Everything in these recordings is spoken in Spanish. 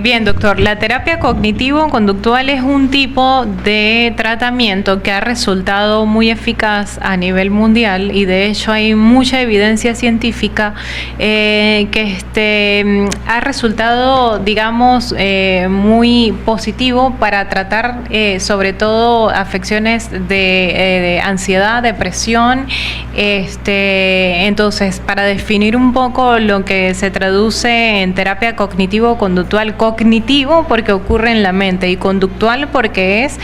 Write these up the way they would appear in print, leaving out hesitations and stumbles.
Bien, doctor, la terapia cognitivo-conductual es un tipo de tratamiento que ha resultado muy eficaz a nivel mundial y de hecho hay mucha evidencia científica que ha resultado, digamos, muy positivo para tratar sobre todo afecciones de ansiedad, depresión. Entonces, para definir un poco lo que se traduce en terapia cognitivo-conductual, cognitivo porque ocurre en la mente y conductual porque es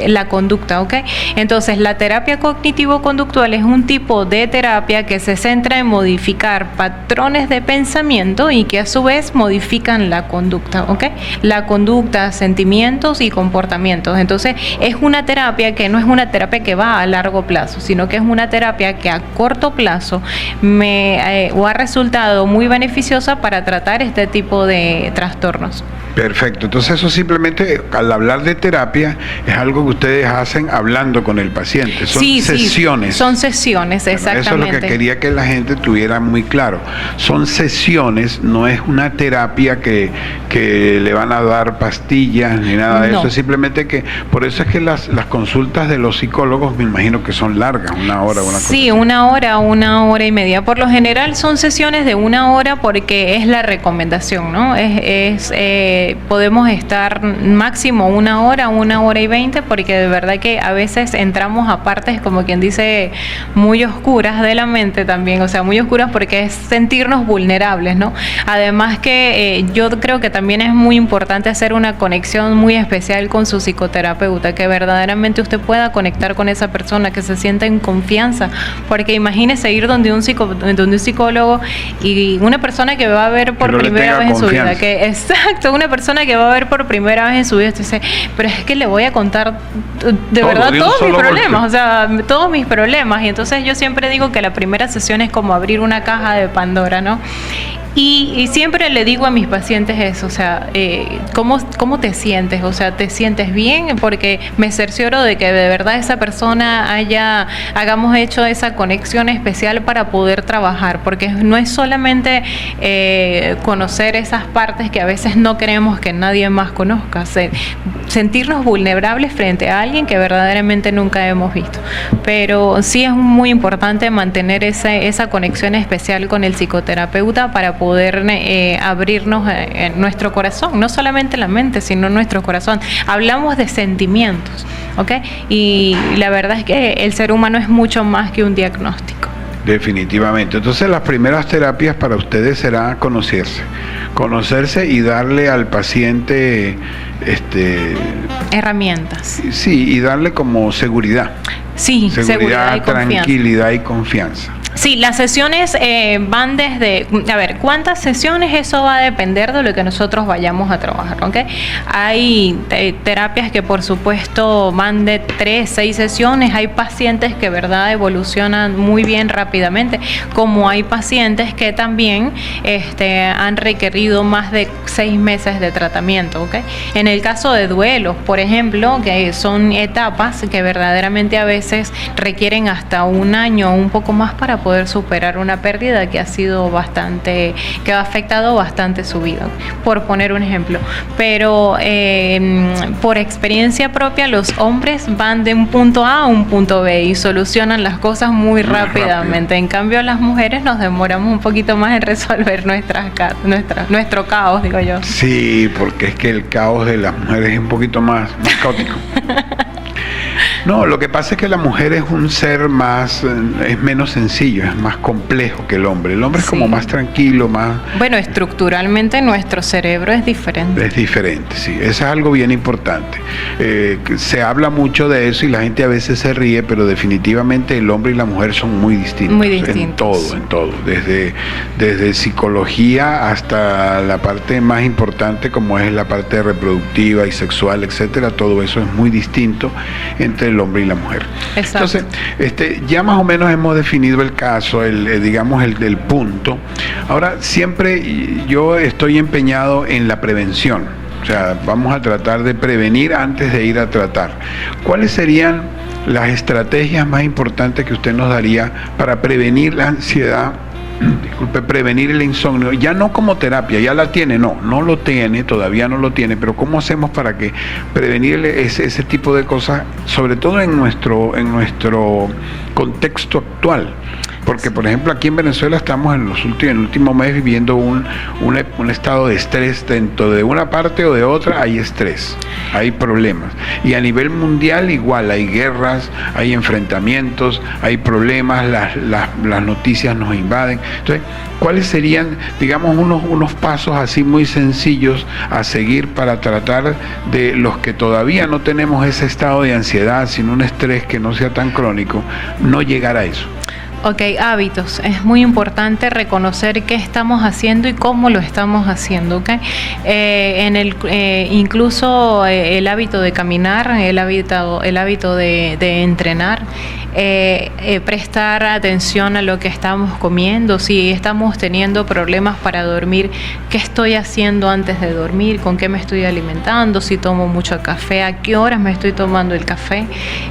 la conducta, ¿ok? Entonces, la terapia cognitivo-conductual es un tipo de terapia que se centra en modificar patrones de pensamiento y que a su vez modifican la conducta, ¿ok? La conducta, sentimientos y comportamientos. Entonces, es una terapia que no es una terapia que va a largo plazo, sino que es una terapia que a corto plazo ha resultado muy beneficiosa para tratar este tipo de trastornos. Perfecto, entonces eso simplemente, al hablar de terapia, es algo que ustedes hacen hablando con el paciente, son sesiones. Sí, son sesiones, exactamente. Eso es lo que quería que la gente tuviera muy claro, son sesiones, no es una terapia que le van a dar pastillas ni nada de eso, es simplemente que, por eso es que las consultas de los psicólogos me imagino que son largas, una hora, una cosa así. una hora y media, por lo general son sesiones de 1 hora porque es la recomendación, ¿no? Podemos estar máximo 1 hora, 1 hora y 20, porque de verdad que a veces entramos a partes, como quien dice, muy oscuras de la mente también, o sea, muy oscuras porque es sentirnos vulnerables, ¿no? Además que yo creo que también es muy importante hacer una conexión muy especial con su psicoterapeuta, que verdaderamente usted pueda conectar con esa persona, que se sienta en confianza, porque imagínese ir donde un psicólogo y una persona que va a ver por primera vez en su vida, una persona que va a ver por primera vez en su vida, dice, pero es que le voy a contar de verdad todos mis problemas, o sea, todos mis problemas, y entonces yo siempre digo que la primera sesión es como abrir una caja de Pandora, ¿no? Y siempre le digo a mis pacientes eso, o sea, ¿cómo te sientes? O sea, ¿te sientes bien? Porque me cercioro de que de verdad esa persona hagamos hecho esa conexión especial para poder trabajar, porque no es solamente conocer esas partes que a veces no queremos que nadie más conozca, sentirnos vulnerables frente a alguien que verdaderamente nunca hemos visto. Pero sí es muy importante mantener esa conexión especial con el psicoterapeuta para poder abrirnos en nuestro corazón, no solamente la mente, sino nuestro corazón. Hablamos de sentimientos, ¿ok? Y la verdad es que el ser humano es mucho más que un diagnóstico. Definitivamente. Entonces las primeras terapias para ustedes será conocerse y darle al paciente herramientas. Sí, y darle como seguridad. Sí, seguridad y tranquilidad y confianza. Sí, las sesiones van desde, ¿cuántas sesiones? Eso va a depender de lo que nosotros vayamos a trabajar, ¿ok? Hay terapias que por supuesto van de 3, 6 sesiones, hay pacientes que, ¿verdad?, evolucionan muy bien rápidamente, como hay pacientes que también han requerido más de 6 meses de tratamiento, ¿ok? En el caso de duelos, por ejemplo, que son etapas que verdaderamente a veces requieren hasta 1 año o un poco más para poder superar una pérdida que ha afectado bastante su vida, por poner un ejemplo. Pero por experiencia propia, los hombres van de un punto A a un punto B y solucionan las cosas muy rápidamente. En cambio, las mujeres nos demoramos un poquito más en resolver nuestro caos, digo yo. Sí, porque es que el caos de las mujeres es un poquito más caótico. No, lo que pasa es que la mujer es un ser es menos sencillo, es más complejo que el hombre. El hombre es como más tranquilo, más... Bueno, estructuralmente nuestro cerebro es diferente. Es diferente, sí. Eso es algo bien importante. Se habla mucho de eso y la gente a veces se ríe, pero definitivamente el hombre y la mujer son muy distintos. Muy distintos. En todo. Desde psicología hasta la parte más importante como es la parte reproductiva y sexual, etcétera. Todo eso es muy distinto entre el hombre y la mujer. Exacto. Entonces, ya más o menos hemos definido el caso, el punto. Ahora, siempre yo estoy empeñado en la prevención. O sea, vamos a tratar de prevenir antes de ir a tratar. ¿Cuáles serían las estrategias más importantes que usted nos daría para prevenir la ansiedad, prevenir el insomnio, ya no como terapia, ya la tiene, no lo tiene, todavía no lo tiene, pero ¿cómo hacemos para que prevenir ese tipo de cosas, sobre todo en nuestro contexto actual? Porque, por ejemplo, aquí en Venezuela estamos en el último mes viviendo un estado de estrés. Dentro de una parte o de otra hay estrés, hay problemas. Y a nivel mundial igual, hay guerras, hay enfrentamientos, hay problemas, las noticias nos invaden. Entonces, ¿cuáles serían, digamos, unos pasos así muy sencillos a seguir para tratar de los que todavía no tenemos ese estado de ansiedad, sino un estrés que no sea tan crónico, no llegar a eso? Ok, hábitos. Es muy importante reconocer qué estamos haciendo y cómo lo estamos haciendo, ¿ok? Incluso el hábito de caminar, el hábito de entrenar, prestar atención a lo que estamos comiendo, si estamos teniendo problemas para dormir, qué estoy haciendo antes de dormir, con qué me estoy alimentando, si tomo mucho café, a qué horas me estoy tomando el café,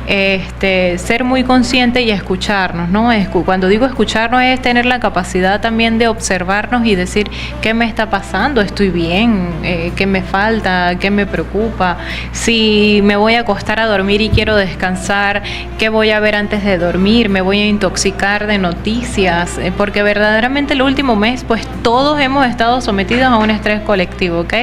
ser muy consciente y escucharnos, ¿no? Cuando digo escucharnos es tener la capacidad también de observarnos y decir qué me está pasando, estoy bien, qué me falta, qué me preocupa, si me voy a acostar a dormir y quiero descansar, qué voy a ver antes de dormir, me voy a intoxicar de noticias, porque verdaderamente el último mes pues todos hemos estado sometidos a un estrés colectivo, ¿ok?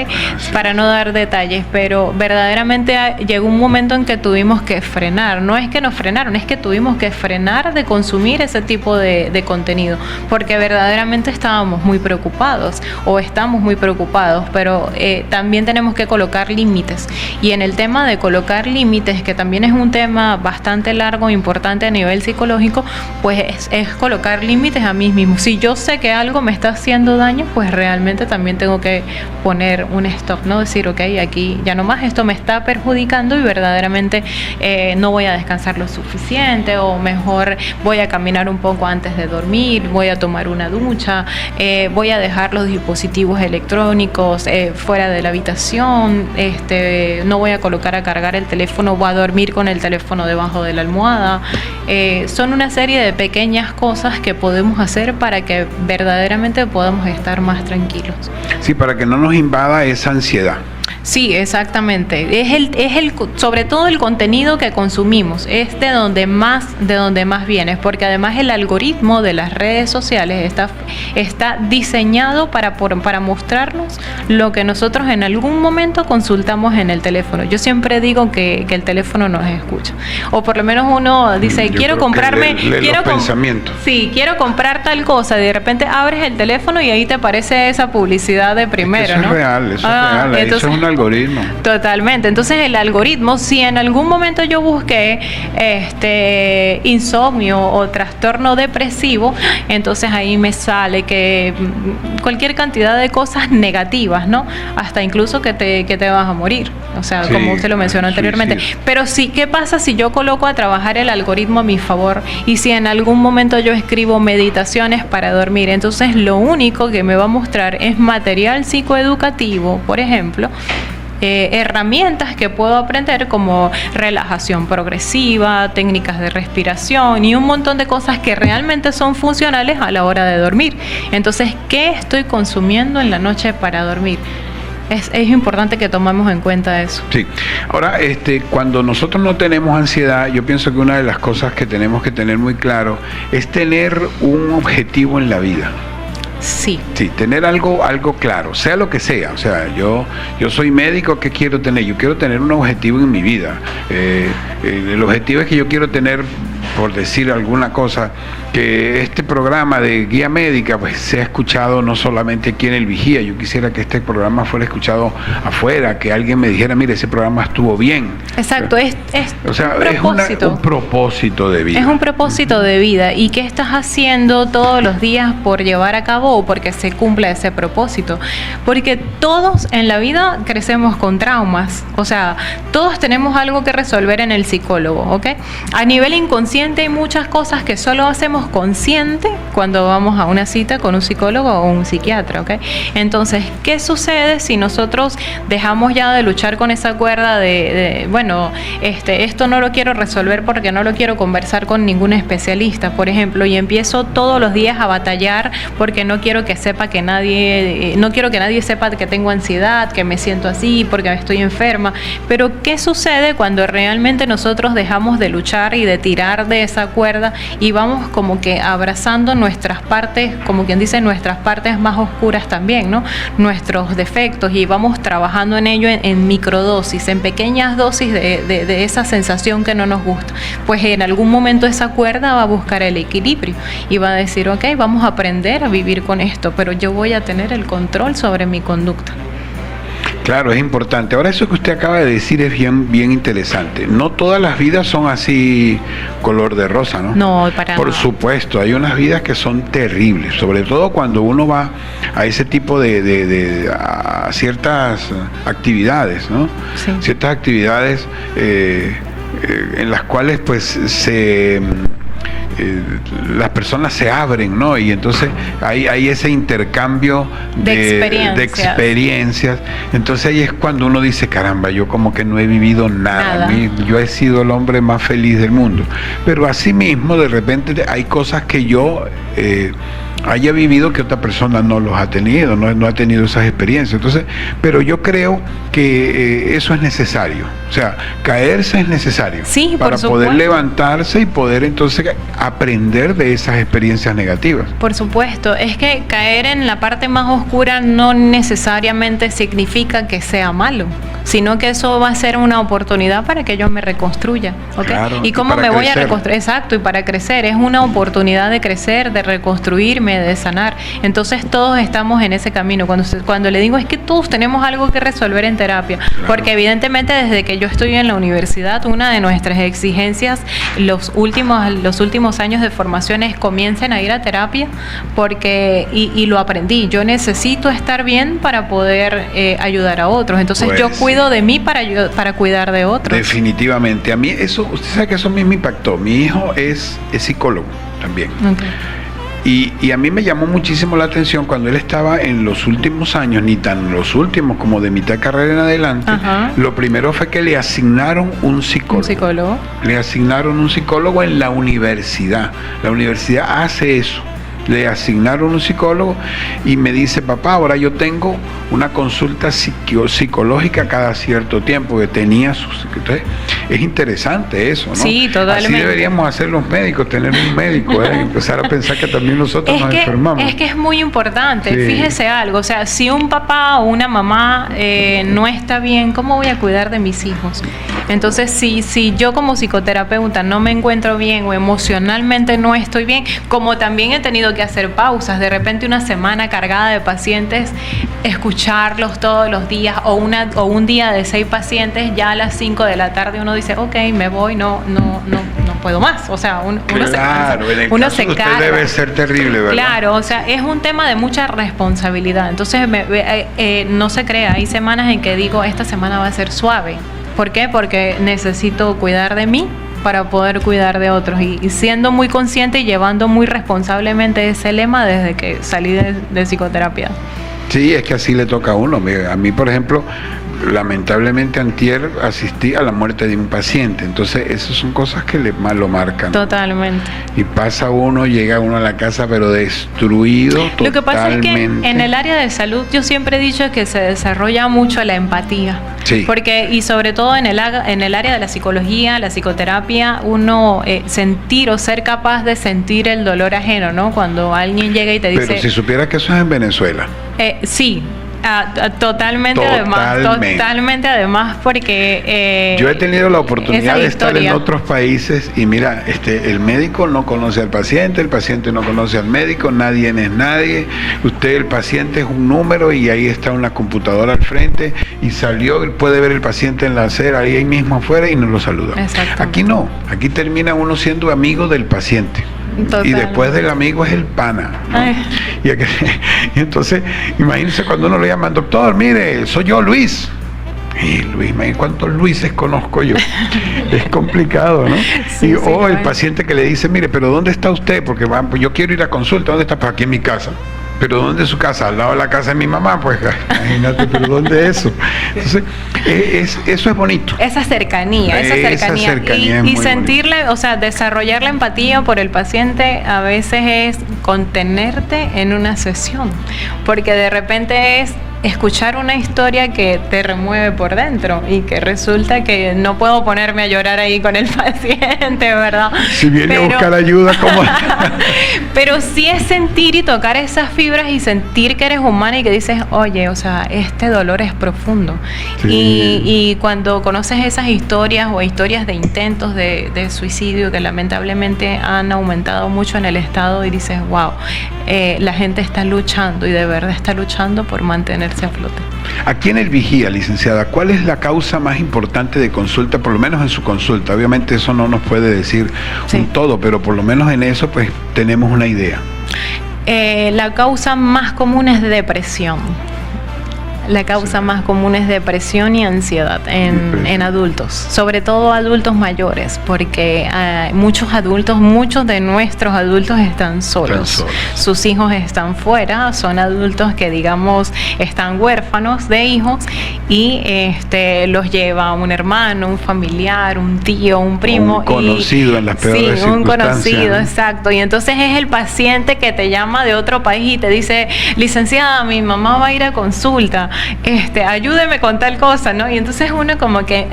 Para no dar detalles, pero verdaderamente llegó un momento en que tuvimos que frenar, no es que nos frenaron, es que tuvimos que frenar de consumir ese tipo de contenido, porque verdaderamente estábamos muy preocupados o estamos muy preocupados, pero también tenemos que colocar límites, y en el tema de colocar límites, que también es un tema bastante largo e importante a nivel psicológico, pues es colocar límites a mí mismo. Si yo sé que algo me está haciendo daño, pues realmente también tengo que poner un stop, ¿no? Decir, ok, aquí ya no más, esto me está perjudicando y verdaderamente no voy a descansar lo suficiente, o mejor voy a caminar un poco antes de dormir, voy a tomar una ducha, voy a dejar los dispositivos electrónicos fuera de la habitación, no voy a colocar a cargar el teléfono, voy a dormir con el teléfono debajo de la almohada. Son una serie de pequeñas cosas que podemos hacer para que verdaderamente podamos estar más tranquilos. Sí, para que no nos invada esa ansiedad. Sí, exactamente. Sobre todo el contenido que consumimos, es de donde más viene, porque además el algoritmo de las redes sociales está diseñado para mostrarnos lo que nosotros en algún momento consultamos en el teléfono. Yo siempre digo que el teléfono nos escucha, o por lo menos uno dice, quiero comprarme, quiero comprar tal cosa, y de repente abres el teléfono y ahí te aparece esa publicidad de primero, eso ¿no? Es real, eso es real. Entonces, eso es un algoritmo. Totalmente. Entonces el algoritmo, si en algún momento yo busqué insomnio o trastorno depresivo, entonces ahí me sale que cualquier cantidad de cosas negativas, ¿no? Hasta incluso que te vas a morir. O sea, sí, como usted lo mencionó anteriormente. Sí. Pero sí, ¿qué pasa si yo coloco a trabajar el algoritmo a mi favor? Y si en algún momento yo escribo meditaciones para dormir, entonces lo único que me va a mostrar es material psicoeducativo, por ejemplo, herramientas que puedo aprender como relajación progresiva, técnicas de respiración y un montón de cosas que realmente son funcionales a la hora de dormir. Entonces, ¿qué estoy consumiendo en la noche para dormir? Es importante que tomemos en cuenta eso. Sí. Ahora, cuando nosotros no tenemos ansiedad, yo pienso que una de las cosas que tenemos que tener muy claro es tener un objetivo en la vida. Sí. Sí, tener algo claro, sea lo que sea. O sea, yo soy médico, ¿qué quiero tener? Yo quiero tener un objetivo en mi vida. El objetivo es que yo quiero tener, por decir alguna cosa, que este programa de guía médica pues sea escuchado no solamente aquí en El Vigía. Yo quisiera que este programa fuera escuchado afuera, que alguien me dijera, mire, ese programa estuvo bien. Exacto, es un propósito de vida. Es un propósito de vida. ¿Y qué estás haciendo todos los días por llevar a cabo o porque se cumpla ese propósito? Porque todos en la vida crecemos con traumas. O sea, todos tenemos algo que resolver en el psicólogo, ¿ok? A nivel inconsciente realmente hay muchas cosas que solo hacemos consciente cuando vamos a una cita con un psicólogo o un psiquiatra, ¿ok? Entonces, ¿qué sucede si nosotros dejamos ya de luchar con esa cuerda bueno, esto no lo quiero resolver porque no lo quiero conversar con ningún especialista, por ejemplo, y empiezo todos los días a batallar porque no quiero que nadie sepa que tengo ansiedad, que me siento así, porque estoy enferma? Pero ¿qué sucede cuando realmente nosotros dejamos de luchar y de tirar de esa cuerda y vamos como que abrazando nuestras partes, como quien dice, nuestras partes más oscuras también, ¿no? Nuestros defectos, y vamos trabajando en ello en microdosis, en pequeñas dosis de esa sensación que no nos gusta? Pues en algún momento esa cuerda va a buscar el equilibrio y va a decir, ok, vamos a aprender a vivir con esto, pero yo voy a tener el control sobre mi conducta. Claro, es importante. Ahora, eso que usted acaba de decir es bien interesante. No todas las vidas son así color de rosa, ¿no? No, para nada. Por supuesto, hay unas vidas que son terribles, sobre todo cuando uno va a ese tipo a ciertas actividades, ¿no? Sí. Ciertas actividades en las cuales pues las personas se abren, ¿no? Y entonces hay ese intercambio de experiencias. Entonces ahí es cuando uno dice, caramba, yo como que no he vivido nada. Yo he sido el hombre más feliz del mundo. Pero asimismo, de repente hay cosas que yo haya vivido que otra persona no los ha tenido, no ha tenido esas experiencias. Entonces, pero yo creo que eso es necesario. O sea, caerse es necesario, sí, para poder levantarse y poder entonces aprender de esas experiencias negativas. Por supuesto, es que caer en la parte más oscura no necesariamente significa que sea malo, sino que eso va a ser una oportunidad para que yo me reconstruya, ¿ok? Claro, ¿Y cómo me voy a reconstruir? Exacto, y para crecer, es una oportunidad de crecer, de reconstruirme, de sanar. Entonces todos estamos en ese camino. Cuando le digo es que todos tenemos algo que resolver en terapia, claro, porque evidentemente desde que yo estoy en la universidad, una de nuestras exigencias los últimos años de formación es comiencen a ir a terapia, porque y lo aprendí, yo necesito estar bien para poder ayudar a otros. Entonces pues, yo cuido de mí para cuidar de otros. Definitivamente. A mí eso, usted sabe que eso a mí me impactó. Mi hijo es psicólogo también. Okay. Y a mí me llamó muchísimo la atención cuando él estaba en los últimos años, ni tan los últimos, como de mitad de carrera en adelante. Ajá. Lo primero fue que le asignaron un psicólogo. ¿Un psicólogo? Le asignaron un psicólogo en la universidad. La universidad hace eso. Le asignaron un psicólogo y me dice, papá, ahora yo tengo una consulta psicológica cada cierto tiempo, que tenía sus... Entonces, es interesante eso, ¿no? Sí, totalmente. Así deberíamos hacer los médicos, tener un médico, empezar a pensar que también nosotros nos enfermamos. Es que es muy importante, sí. Fíjese algo, o sea, si un papá o una mamá no está bien, ¿cómo voy a cuidar de mis hijos? Entonces, si yo como psicoterapeuta no me encuentro bien o emocionalmente no estoy bien, como también he tenido que hacer pausas, de repente una semana cargada de pacientes, escucharlos todos los días, o un día de 6 pacientes, ya a las 5 de la tarde uno dice, ok, me voy, no puedo más, o sea, uno se cansa, uno se carga. Usted debe ser terrible, ¿verdad? Claro, o sea, es un tema de mucha responsabilidad. Entonces, no se crea, hay semanas en que digo, esta semana va a ser suave. ¿Por qué? Porque necesito cuidar de mí para poder cuidar de otros, y siendo muy consciente y llevando muy responsablemente ese lema desde que salí de psicoterapia. Sí, es que así le toca a uno. A mí, por ejemplo, lamentablemente antier asistí a la muerte de un paciente, entonces esas son cosas que lo marcan. Totalmente. Y pasa uno, llega uno a la casa pero destruido totalmente. Lo que pasa es que en el área de salud yo siempre he dicho que se desarrolla mucho la empatía. Sí. Porque, y sobre todo en el área de la psicología, la psicoterapia, uno sentir o ser capaz de sentir el dolor ajeno, ¿no? Cuando alguien llega y te dice... Pero si supieras que eso es en Venezuela. Sí. Totalmente además porque yo he tenido la oportunidad de estar en otros países y mira, el médico no conoce al paciente, el paciente no conoce al médico, nadie es nadie, el paciente es un número y ahí está una computadora al frente y puede ver el paciente en la acera ahí mismo afuera y nos lo saluda. Aquí no, aquí termina uno siendo amigo del paciente. Total. Y después del amigo es el pana, ¿no? Y entonces imagínense cuando uno lo llaman, doctor, mire, soy yo, Luis. Y Luis, ¿cuántos Luises conozco yo? Es complicado, ¿no? Sí, o el paciente que le dice, mire, pero ¿dónde está usted? Porque pues yo quiero ir a consulta, ¿dónde está? Pues aquí en mi casa. ¿Pero dónde es su casa? Al lado de la casa de mi mamá, pues imagínate, pero ¿dónde es eso? Entonces, eso es bonito. Esa cercanía. Y sentirle, bonito. O sea, desarrollar la empatía por el paciente a veces es contenerte en una sesión, porque de repente es escuchar una historia que te remueve por dentro y que resulta que no puedo ponerme a llorar ahí con el paciente, ¿verdad? Si viene a buscar ayuda, ¿cómo? Pero sí es sentir y tocar esas fibras y sentir que eres humana y que dices, oye, o sea, este dolor es profundo. Sí. Y cuando conoces esas historias o historias de intentos de suicidio que lamentablemente han aumentado mucho en el estado y dices, wow, la gente está luchando y de verdad está luchando por mantenerse a flote. Aquí en el Vigía, licenciada, ¿cuál es la causa más importante de consulta, por lo menos en su consulta? Obviamente eso no nos puede decir un todo, pero por lo menos en eso pues tenemos una idea. La causa más común es depresión. La causa más común es depresión y ansiedad en adultos, sobre todo adultos mayores, porque muchos de nuestros adultos están solos. Sus hijos están fuera, son adultos que digamos están huérfanos de hijos y los lleva un hermano, un familiar, un tío, un primo. Un conocido en las peores circunstancias. Un conocido, exacto. Y entonces es el paciente que te llama de otro país y te dice, licenciada, mi mamá va a ir a consulta. Ayúdeme con tal cosa, ¿no? Y entonces uno como que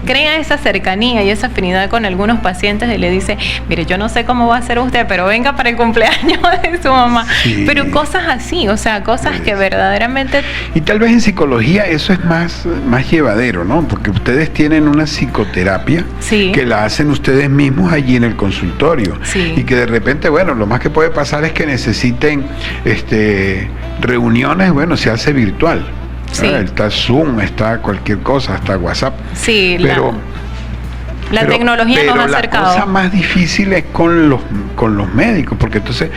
crea esa cercanía y esa afinidad con algunos pacientes y le dice, mire, yo no sé cómo va a ser usted, pero venga para el cumpleaños de su mamá. Sí. Pero cosas así, o sea, cosas que verdaderamente... Y tal vez en psicología eso es más llevadero, ¿no? Porque ustedes tienen una psicoterapia que la hacen ustedes mismos allí en el consultorio. Sí. Y que de repente, bueno, lo más que puede pasar es que necesiten reuniones, bueno, se hace virtual. Sí. Está Zoom, está cualquier cosa, hasta WhatsApp. Sí, pero la tecnología nos ha acercado. La cosa más difícil es con los médicos, porque entonces,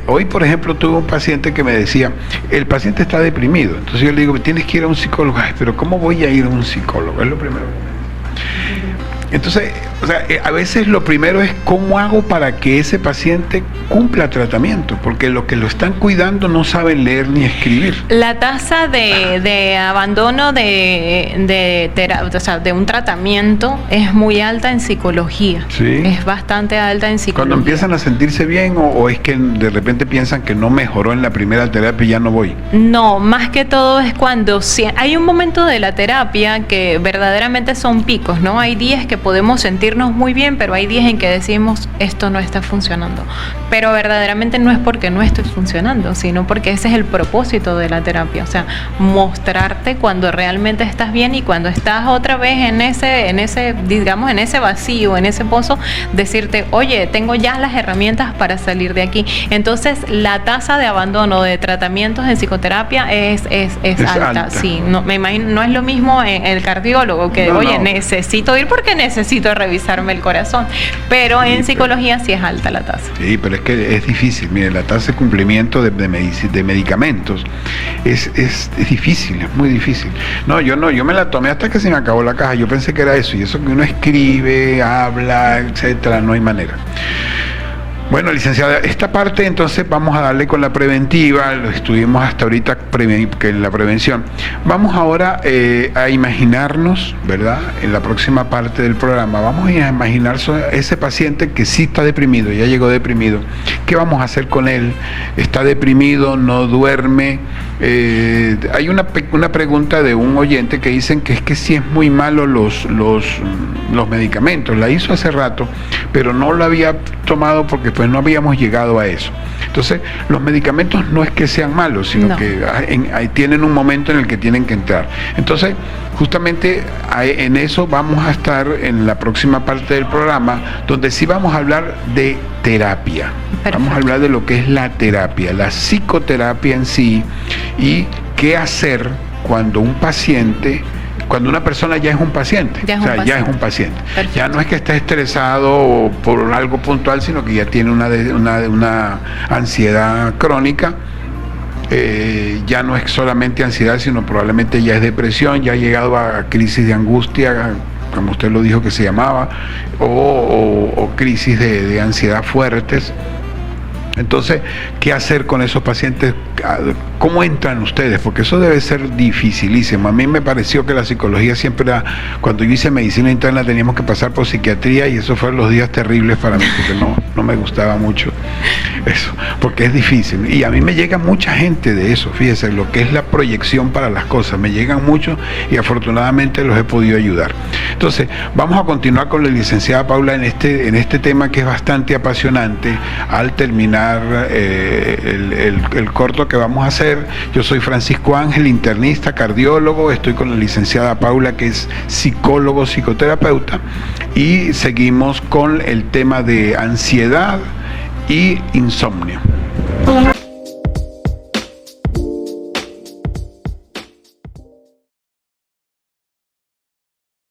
hoy por ejemplo tuve un paciente que me decía, el paciente está deprimido, entonces yo le digo, tienes que ir a un psicólogo. Ay, pero ¿cómo voy a ir a un psicólogo? Es lo primero que me... Entonces, o sea, a veces lo primero es cómo hago para que ese paciente cumpla tratamiento, porque los que lo están cuidando no saben leer ni escribir. La tasa de abandono de un tratamiento es muy alta en psicología. Sí. Es bastante alta en psicología. Cuando empiezan a sentirse bien o es que de repente piensan que no mejoró en la primera terapia y ya no voy. No, más que todo es cuando hay un momento de la terapia que verdaderamente son picos, ¿no? Hay días que podemos sentirnos muy bien, pero hay días en que decimos esto no está funcionando, pero verdaderamente no es porque no esté funcionando, sino porque ese es el propósito de la terapia, o sea, mostrarte cuando realmente estás bien y cuando estás otra vez en ese digamos, en ese vacío, en ese pozo, decirte, oye, tengo ya las herramientas para salir de aquí. Entonces, la tasa de abandono de tratamientos en psicoterapia es alta. Sí, no, me imagino, no es lo mismo en el cardiólogo que, necesito ir porque necesito revisarme el corazón, pero en psicología sí es alta la tasa. Sí, pero es que es difícil. Mire, la tasa de cumplimiento de medicamentos es difícil, es muy difícil. Yo me la tomé hasta que se me acabó la caja. Yo pensé que era eso, y eso que uno escribe, habla, etcétera, no hay manera. Bueno, licenciada, esta parte entonces vamos a darle con la preventiva, lo estuvimos hasta ahorita que en la prevención. Vamos ahora a imaginarnos, ¿verdad? En la próxima parte del programa, vamos a imaginar ese paciente que sí está deprimido, ya llegó deprimido. ¿Qué vamos a hacer con él? ¿Está deprimido? ¿No duerme? Hay una pregunta de un oyente que dicen que es que sí es muy malo los medicamentos. La hizo hace rato, pero no lo había tomado porque pues no habíamos llegado a eso. Entonces, los medicamentos no es que sean malos, sino que tienen un momento en el que tienen que entrar. Entonces, justamente en eso vamos a estar en la próxima parte del programa, donde sí vamos a hablar de terapia. Perfecto. Vamos a hablar de lo que es la terapia, la psicoterapia en sí, y qué hacer cuando una persona ya es un paciente, ya es un paciente. Perfecto. Ya no es que esté estresado por algo puntual, sino que ya tiene una ansiedad crónica ya no es solamente ansiedad, sino probablemente ya es depresión, ya ha llegado a crisis de angustia, como usted lo dijo que se llamaba, o crisis de ansiedad fuertes. Entonces, ¿qué hacer con esos pacientes? ¿Cómo entran ustedes? Porque eso debe ser dificilísimo. A mí me pareció que la psicología siempre era, cuando yo hice medicina interna teníamos que pasar por psiquiatría y esos fueron los días terribles para mí, porque no me gustaba mucho eso, porque es difícil. Y a mí me llega mucha gente de eso, fíjese, lo que es la proyección para las cosas. Me llegan muchos y afortunadamente los he podido ayudar. Entonces, vamos a continuar con la licenciada Paula en este tema que es bastante apasionante al terminar el corto que vamos a hacer. Yo soy Francisco Ángel, internista, cardiólogo, estoy con la licenciada Paula, que es psicólogo, psicoterapeuta, y seguimos con el tema de ansiedad y insomnio.